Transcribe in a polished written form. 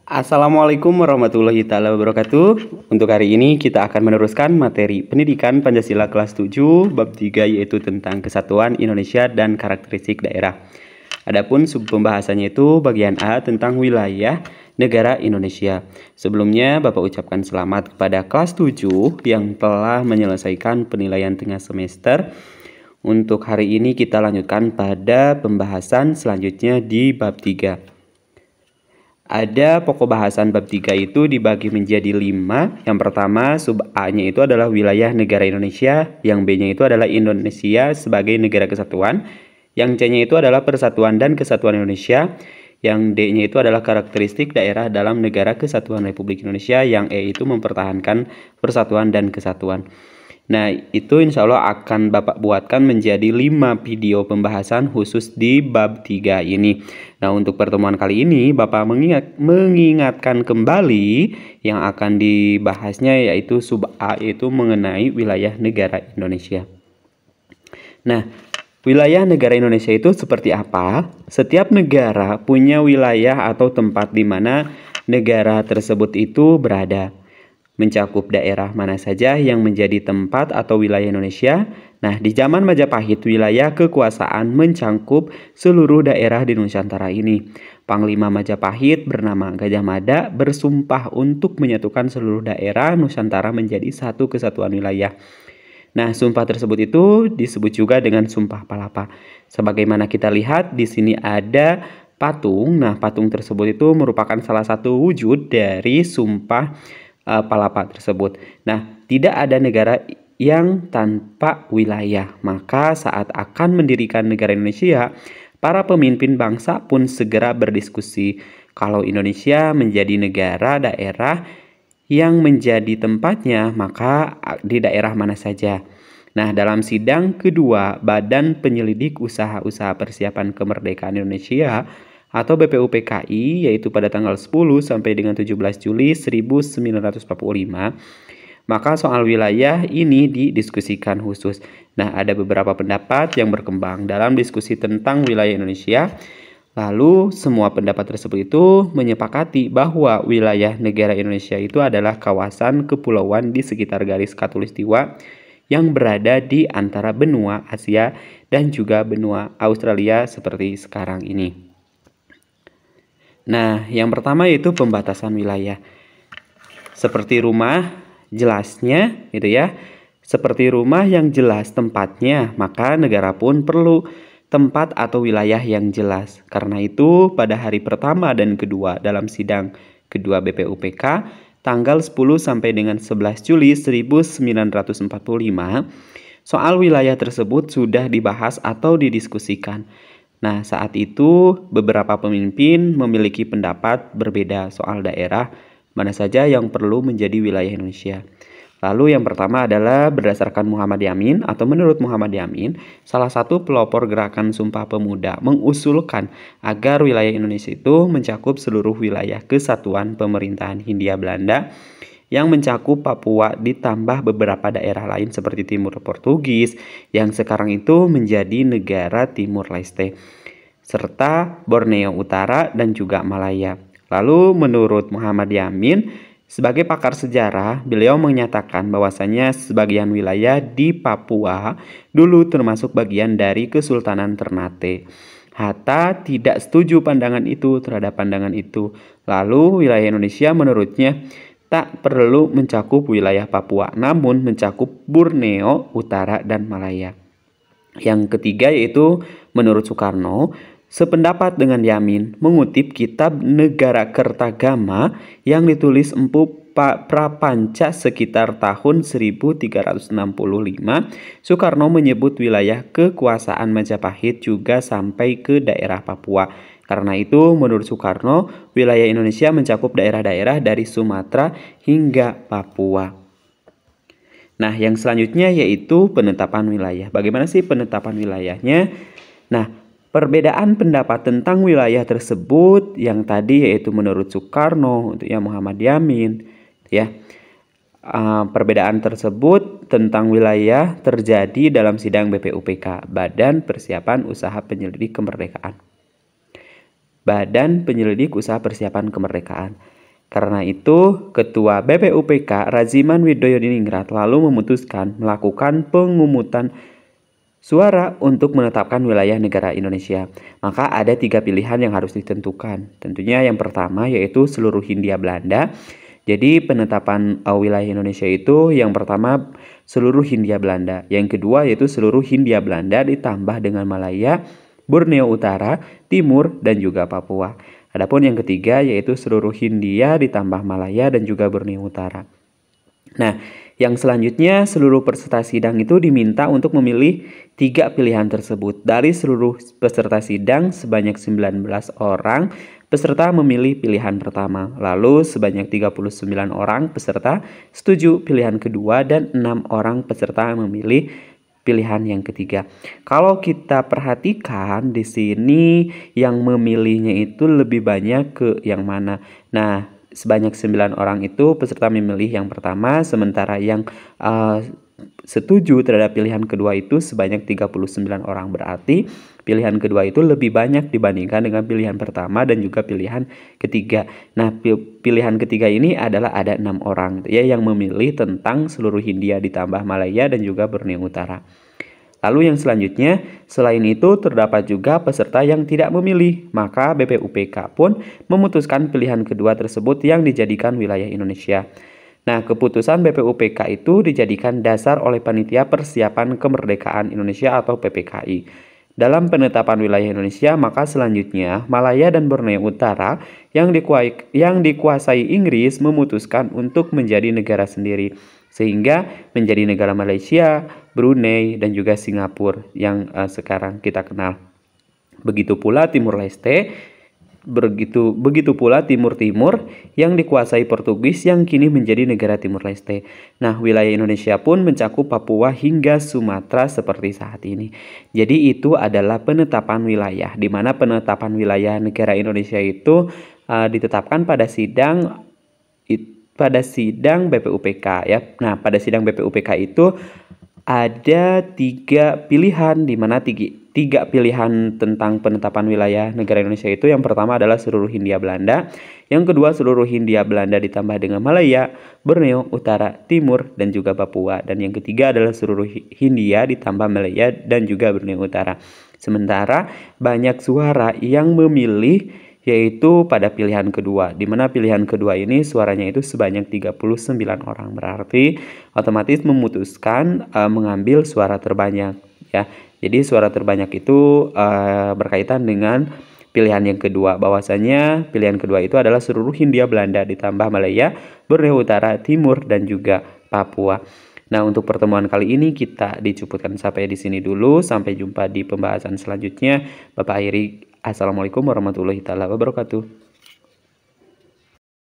Assalamualaikum warahmatullahi taala wabarakatuh. Untuk hari ini kita akan meneruskan materi Pendidikan Pancasila kelas 7 bab 3 yaitu tentang kesatuan Indonesia dan karakteristik daerah. Adapun sub pembahasannya itu bagian A tentang wilayah negara Indonesia. Sebelumnya Bapak ucapkan selamat kepada kelas 7 yang telah menyelesaikan penilaian tengah semester. Untuk hari ini kita lanjutkan pada pembahasan selanjutnya di bab 3. Ada pokok bahasan bab 3 itu dibagi menjadi 5. Yang pertama sub A-nya itu adalah wilayah negara Indonesia, yang B-nya itu adalah Indonesia sebagai negara kesatuan, yang C-nya itu adalah persatuan dan kesatuan Indonesia, yang D-nya itu adalah karakteristik daerah dalam negara kesatuan Republik Indonesia, yang E itu mempertahankan persatuan dan kesatuan. Nah, itu insya Allah akan Bapak buatkan menjadi 5 video pembahasan khusus di bab 3 ini. Nah, untuk pertemuan kali ini Bapak mengingatkan kembali yang akan dibahasnya yaitu sub A, yaitu mengenai wilayah negara Indonesia. Nah, wilayah negara Indonesia itu seperti apa? Setiap negara punya wilayah atau tempat di mana negara tersebut itu berada. Mencakup daerah mana saja yang menjadi tempat atau wilayah Indonesia. Nah, di zaman Majapahit, wilayah kekuasaan mencakup seluruh daerah di Nusantara ini. Panglima Majapahit bernama Gajah Mada bersumpah untuk menyatukan seluruh daerah Nusantara menjadi satu kesatuan wilayah. Nah, sumpah tersebut itu disebut juga dengan Sumpah Palapa. Sebagaimana kita lihat di sini ada patung. Nah, patung tersebut itu merupakan salah satu wujud dari Sumpah Palapa tersebut. Nah, tidak ada negara yang tanpa wilayah. Maka saat akan mendirikan negara Indonesia, para pemimpin bangsa pun segera berdiskusi kalau Indonesia menjadi negara daerah yang menjadi tempatnya, maka di daerah mana saja. Nah, dalam sidang kedua Badan Penyelidik Usaha-Usaha Persiapan Kemerdekaan Indonesia atau BPUPKI, yaitu pada tanggal 10 sampai dengan 17 Juli 1945, maka soal wilayah ini didiskusikan khusus. Nah, ada beberapa pendapat yang berkembang dalam diskusi tentang wilayah Indonesia. Lalu semua pendapat tersebut itu menyepakati bahwa wilayah negara Indonesia itu adalah kawasan kepulauan di sekitar garis khatulistiwa yang berada di antara benua Asia dan juga benua Australia seperti sekarang ini. Nah, yang pertama yaitu pembatasan wilayah. Seperti rumah, jelasnya gitu ya. Seperti rumah yang jelas tempatnya, maka negara pun perlu tempat atau wilayah yang jelas. Karena itu, pada hari pertama dan kedua dalam sidang kedua BPUPK, tanggal 10 sampai dengan 11 Juli 1945, soal wilayah tersebut sudah dibahas atau didiskusikan. Nah, saat itu beberapa pemimpin memiliki pendapat berbeda soal daerah mana saja yang perlu menjadi wilayah Indonesia. Lalu yang pertama adalah berdasarkan Muhammad Yamin atau menurut Muhammad Yamin, salah satu pelopor gerakan Sumpah Pemuda mengusulkan agar wilayah Indonesia itu mencakup seluruh wilayah kesatuan pemerintahan Hindia Belanda yang mencakup Papua ditambah beberapa daerah lain seperti Timur Portugis yang sekarang itu menjadi negara Timur Leste, serta Borneo Utara dan juga Malaya. Lalu menurut Muhammad Yamin, sebagai pakar sejarah, beliau menyatakan bahwasanya sebagian wilayah di Papua dulu termasuk bagian dari Kesultanan Ternate. Hatta tidak setuju pandangan itu terhadap pandangan itu. Lalu wilayah Indonesia menurutnya tak perlu mencakup wilayah Papua, namun mencakup Borneo Utara dan Malaya. Yang ketiga yaitu menurut Soekarno, sependapat dengan Yamin, mengutip kitab Negara Kertagama yang ditulis Empu Prapanca sekitar tahun 1365, Soekarno menyebut wilayah kekuasaan Majapahit juga sampai ke daerah Papua. Karena itu, menurut Soekarno, wilayah Indonesia mencakup daerah-daerah dari Sumatera hingga Papua. Nah, yang selanjutnya yaitu penetapan wilayah. Bagaimana sih penetapan wilayahnya? Nah, perbedaan pendapat tentang wilayah tersebut yang tadi yaitu menurut Soekarno, untuk yang Muhammad Yamin, ya. Perbedaan tersebut tentang wilayah terjadi dalam sidang BPUPK, Badan Persiapan Usaha Penyelidik Kemerdekaan. Badan Penyelidik Usaha Persiapan Kemerdekaan. Karena itu, Ketua BPUPK Raziman Widoyodiningrat lalu memutuskan melakukan pengumutan suara untuk menetapkan wilayah negara Indonesia. Maka ada 3 pilihan yang harus ditentukan. Tentunya yang pertama yaitu seluruh Hindia Belanda. Jadi penetapan wilayah Indonesia itu yang pertama seluruh Hindia Belanda. Yang kedua yaitu seluruh Hindia Belanda ditambah dengan Malaya, Borneo Utara, Timur, dan juga Papua. Adapun yang ketiga yaitu seluruh Hindia ditambah Malaya dan juga Borneo Utara. Nah, yang selanjutnya seluruh peserta sidang itu diminta untuk memilih 3 pilihan tersebut. Dari seluruh peserta sidang sebanyak 19 orang peserta memilih pilihan pertama. Lalu sebanyak 39 orang peserta setuju pilihan kedua dan 6 orang peserta memilih pilihan yang ketiga. Kalau kita perhatikan di sini yang memilihnya itu lebih banyak ke yang mana? Nah, sebanyak 9 orang itu peserta memilih yang pertama, sementara yang setuju terhadap pilihan kedua itu sebanyak 39 orang. Berarti pilihan kedua itu lebih banyak dibandingkan dengan pilihan pertama dan juga pilihan ketiga. Nah, pilihan ketiga ini adalah ada 6 orang ya yang memilih tentang seluruh Hindia ditambah Malaya dan juga Borneo Utara. Lalu yang selanjutnya, selain itu terdapat juga peserta yang tidak memilih, maka BPUPK pun memutuskan pilihan kedua tersebut yang dijadikan wilayah Indonesia. Nah, keputusan BPUPK itu dijadikan dasar oleh Panitia Persiapan Kemerdekaan Indonesia atau PPKI. Dalam penetapan wilayah Indonesia, maka selanjutnya Malaya dan Borneo Utara yang dikuasai Inggris memutuskan untuk menjadi negara sendiri, sehingga menjadi negara Malaysia, Brunei, dan juga Singapura yang sekarang kita kenal. Begitu pula Timur Leste, begitu pula Timur Timur yang dikuasai Portugis yang kini menjadi negara Timur Leste. Nah, wilayah Indonesia pun mencakup Papua hingga Sumatera seperti saat ini. Jadi itu adalah penetapan wilayah, di mana penetapan wilayah negara Indonesia itu ditetapkan pada sidang BPUPK ya. Nah, pada sidang BPUPK itu ada 3 pilihan, di mana 3 pilihan tentang penetapan wilayah negara Indonesia itu yang pertama adalah seluruh Hindia Belanda, yang kedua seluruh Hindia Belanda ditambah dengan Malaya, Borneo Utara, Timur, dan juga Papua, dan yang ketiga adalah seluruh Hindia ditambah Malaya dan juga Borneo Utara. Sementara banyak suara yang memilih yaitu pada pilihan kedua, di mana pilihan kedua ini suaranya itu sebanyak 39 orang, berarti otomatis memutuskan mengambil suara terbanyak ya. Jadi suara terbanyak itu berkaitan dengan pilihan yang kedua, bahwasanya pilihan kedua itu adalah seluruh Hindia Belanda ditambah Malaya, Borneo Utara, Timur, dan juga Papua. Nah, untuk pertemuan kali ini kita dicukupkan sampai di sini dulu. Sampai jumpa di pembahasan selanjutnya. Bapak akhiri, assalamualaikum warahmatullahi wabarakatuh.